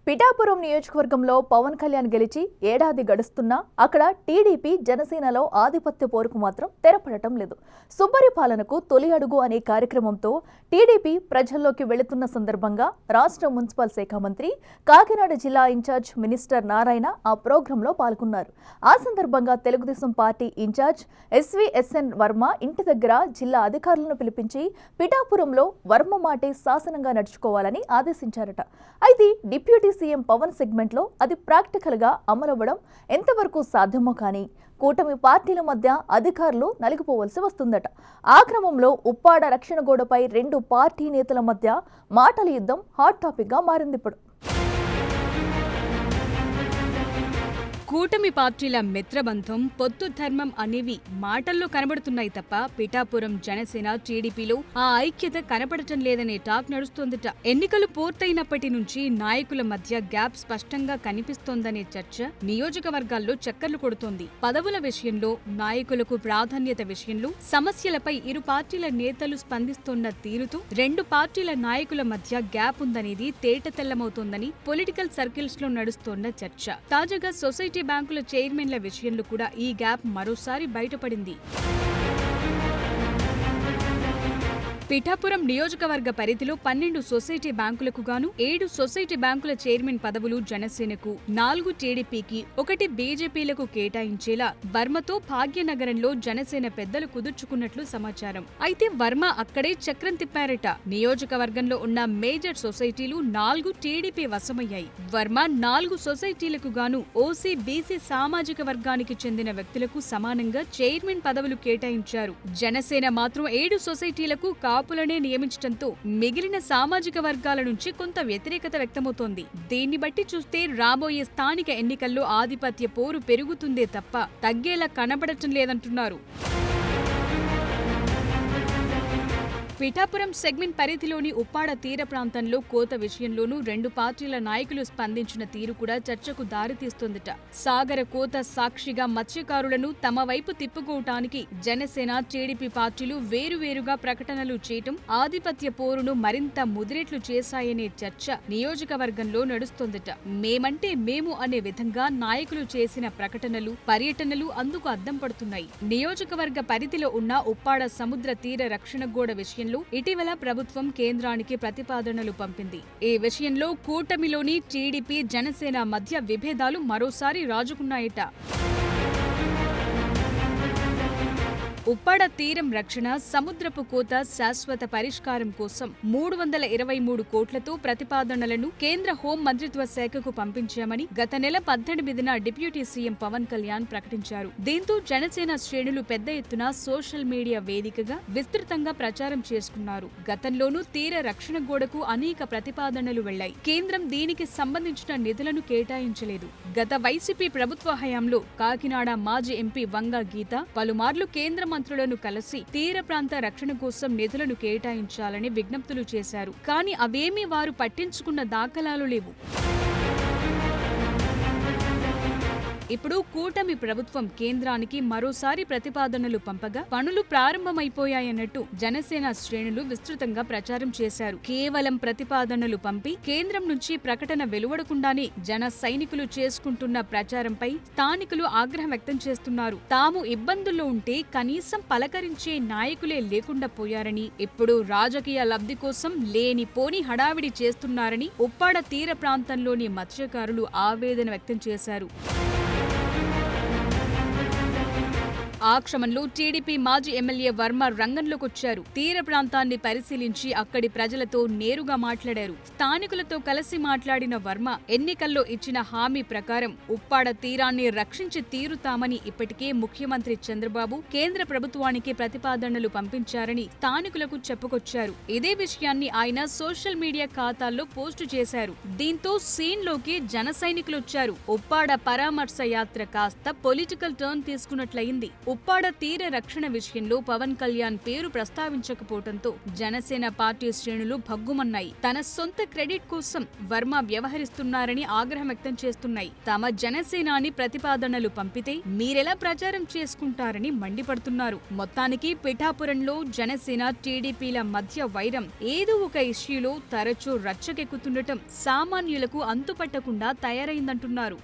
పిఠాపురం నియోజకవర్గంలో పవన్ కళ్యాణ్ గెలిచి ఏడాది గడుస్తున్నా అక్కడ టీడీపీ జనసేనలో ఆధిపత్య పోరుకు మాత్రం తెరపడటం లేదు. సుబ్బరి పాలనకు తొలి అడుగు అనే కార్యక్రమంతో టీడీపీ ప్రజల్లోకి వెళుతున్న సందర్భంగా రాష్ట్ర మున్సిపల్ శాఖ మంత్రి, కాకినాడ జిల్లా ఇన్ఛార్జ్ మినిస్టర్ నారాయణ ఆ ప్రోగ్రాంలో పాల్గొన్నారు. ఆ సందర్భంగా Telugu Desam party incharge SVSN Varma ఇంటి దగ్గర జిల్లా అధికారులను పిలిపించి పిఠాపురంలో వర్మ మాటే శాసనంగా నడుచుకోవాలని ఆదేశించారట. అయితే డిప్యూటీ సీఎం పవన్ సెగ్మెంట్లో అది ప్రాక్టికల్గా అమలవ్వడం ఎంతవరకు సాధ్యమో కానీ కూటమి పార్టీల మధ్య అధికారులు నలిగిపోవలసి వస్తుందట. ఆ క్రమంలో ఉప్పాడ రక్షణ గోడపై రెండు పార్టీ నేతల మధ్య మాటల యుద్ధం హాట్ టాపిక్గా మారింది. ఇప్పుడు కూటమి పార్టీల మిత్రబంధం, పొత్తు ధర్మం అనేవి మాటల్లో కనబడుతున్నాయి తప్ప పిఠాపురం జనసేన టీడీపీలో ఆ ఐక్యత కనపడటం లేదనే టాక్ నడుస్తోందట. ఎన్నికలు పూర్తయినప్పటి నుంచి నాయకుల మధ్య గ్యాప్ స్పష్టంగా కనిపిస్తోందనే చర్చ నియోజకవర్గాల్లో చక్కర్లు కొడుతోంది. పదవుల విషయంలో, నాయకులకు ప్రాధాన్యత విషయంలో సమస్యలపై ఇరు పార్టీల నేతలు స్పందిస్తోన్న తీరుతో రెండు పార్టీల నాయకుల మధ్య గ్యాప్ ఉందనేది తేటతెల్లమవుతోందని పొలిటికల్ సర్కిల్స్ లో నడుస్తోన్న చర్చ. తాజాగా సొసైటీ బ్యాంకుల చైర్మన్ల విషయంలో కూడా ఈ గ్యాప్ మరోసారి బయటపడింది. పిఠాపురం నియోజకవర్గ పరిధిలో 12 సొసైటీ బ్యాంకులకు గాను 7 సొసైటీ బ్యాంకుల చైర్మన్ పదవులు జనసేనకు, 4 టీడీపీకి, 1 బీజేపీలకు కేటాయించేలా వర్మతో భాగ్యనగరంలో జనసేన పెద్దలు కుదుర్చుకున్నట్లు సమాచారం. అయితే వర్మ అక్కడే చక్రం తిప్పారట. నియోజకవర్గంలో ఉన్న మేజర్ సొసైటీలు 4 టీడీపీ వశమయ్యాయి. వర్మ 4 సొసైటీలకు గాను ఓసీ, బీసీ సామాజిక వర్గానికి చెందిన వ్యక్తులకు సమానంగా చైర్మన్ పదవులు కేటాయించారు. జనసేన మాత్రం 7 సొసైటీలకు కాపులనే నియమించడంతో మిగిలిన సామాజిక వర్గాల నుంచి కొంత వ్యతిరేకత వ్యక్తమవుతోంది. దీన్ని బట్టి చూస్తే రాబోయే స్థానిక ఎన్నికల్లో ఆధిపత్య పోరు పెరుగుతుందే తప్ప తగ్గేలా కనబడటం లేదంటున్నారు. పిఠాపురం సెగ్మెంట్ పరిధిలోని ఉప్పాడ తీర ప్రాంతంలో కోత విషయంలోనూ రెండు పార్టీల నాయకులు స్పందించిన తీరు కూడా చర్చకు దారితీస్తోందట. సాగర కోత సాక్షిగా మత్స్యకారులను తమ వైపు తిప్పుకోవటానికి జనసేన, టీడీపీ పార్టీలు వేరువేరుగా ప్రకటనలు చేయటం ఆధిపత్య పోరును మరింత ముదిరేట్లు చేశాయనే చర్చ నియోజకవర్గంలో నడుస్తోందట. మేమంటే మేము అనే విధంగా నాయకులు చేసిన ప్రకటనలు, పర్యటనలు అందుకు అద్దం పడుతున్నాయి. నియోజకవర్గ పరిధిలో ఉన్న ఉప్పాడ సముద్ర తీర రక్షణ గోడ విషయం ఇటీవల ప్రభుత్వం కేంద్రానికి ప్రతిపాదనలు పంపింది. ఈ విషయంలో కూటమిలోని టీడీపీ, జనసేన మధ్య విభేదాలు మరోసారి రాజుకున్నాయట. ఉప్పాడ తీరం రక్షణ, సముద్రపు కోత శాశ్వత పరిష్కారం కోసం 323 కోట్లతో ప్రతిపాదనలను కేంద్ర హోం మంత్రిత్వ శాఖకు పంపించామని గత నెల 18న డిప్యూటీ సీఎం పవన్ కళ్యాణ్ ప్రకటించారు. దీంతో జనసేన శ్రేణులు పెద్ద ఎత్తున సోషల్ మీడియా వేదికగా విస్తృతంగా ప్రచారం చేసుకున్నారు. గతంలోనూ తీర రక్షణ గోడకు అనేక ప్రతిపాదనలు వెళ్లాయి. కేంద్రం దీనికి సంబంధించిన నిధులను కేటాయించలేదు. గత వైసీపీ ప్రభుత్వ హయాంలో కాకినాడ మాజీ ఎంపీ వంగ గీత పలుమార్లు కేంద్ర మంత్రులను కలిసి తీర ప్రాంత రక్షణ కోసం నిధులను కేటాయించాలని విజ్ఞప్తులు చేశారు. కానీ అవేమీ వారు పట్టించుకున్న దాఖలాలు లేవు. ఇప్పుడు కూటమి ప్రభుత్వం కేంద్రానికి మరోసారి ప్రతిపాదనలు పంపగా పనులు ప్రారంభమైపోయాయన్నట్టు జనసేన శ్రేణులు విస్తృతంగా ప్రచారం చేశారు. కేవలం ప్రతిపాదనలు పంపి కేంద్రం నుంచి ప్రకటన వెలువడకుండానే జన సైనికులు చేసుకుంటున్న ప్రచారంపై స్థానికులు ఆగ్రహం వ్యక్తం చేస్తున్నారు. తాము ఇబ్బందుల్లో ఉంటే కనీసం పలకరించే నాయకులే లేకుండా పోయారని, ఇప్పుడు రాజకీయ లబ్ధి కోసం లేనిపోని హడావిడి చేస్తున్నారని ఉప్పాడ తీర ప్రాంతంలోని మత్స్యకారులు ఆవేదన వ్యక్తం చేశారు. ఆ క్రమంలో టీడీపీ మాజీ ఎమ్మెల్యే వర్మ రంగంలోకొచ్చారు. తీర ప్రాంతాన్ని పరిశీలించి అక్కడి ప్రజలతో నేరుగా మాట్లాడారు. స్థానికులతో కలిసి మాట్లాడిన వర్మ ఎన్నికల్లో ఇచ్చిన హామీ ప్రకారం ఉప్పాడ తీరాన్ని రక్షించి తీరుతామని ఇప్పటికే ముఖ్యమంత్రి చంద్రబాబు కేంద్ర ప్రభుత్వానికి ప్రతిపాదనలు పంపించారని స్థానికులకు చెప్పుకొచ్చారు. ఇదే విషయాన్ని ఆయన సోషల్ మీడియా ఖాతాల్లో పోస్టు చేశారు. దీంతో సీన్లోకి జన సైనికులొచ్చారు. ఉప్పాడ పరామర్శ యాత్ర కాస్త పొలిటికల్ టర్న్ తీసుకున్నట్లయింది. ఉప్పాడ తీర రక్షణ విషయంలో పవన్ కళ్యాణ్ పేరు ప్రస్తావించకపోవడంతో జనసేన పార్టీ శ్రేణులు భగ్గుమన్నాయి. తన సొంత క్రెడిట్ కోసం వర్మ వ్యవహరిస్తున్నారని ఆగ్రహం వ్యక్తం చేస్తున్నాయి. తమ జనసేనాని ప్రతిపాదనలు పంపితే మీరెలా ప్రచారం చేసుకుంటారని మండిపడుతున్నారు. మొత్తానికి పిఠాపురంలో జనసేన టీడీపీల మధ్య వైరం ఏదో ఒక ఇష్యూలో తరచూ రచ్చకెక్కుతుండటం సామాన్యులకు అంతుపట్టకుండా తయారైందంటున్నారు.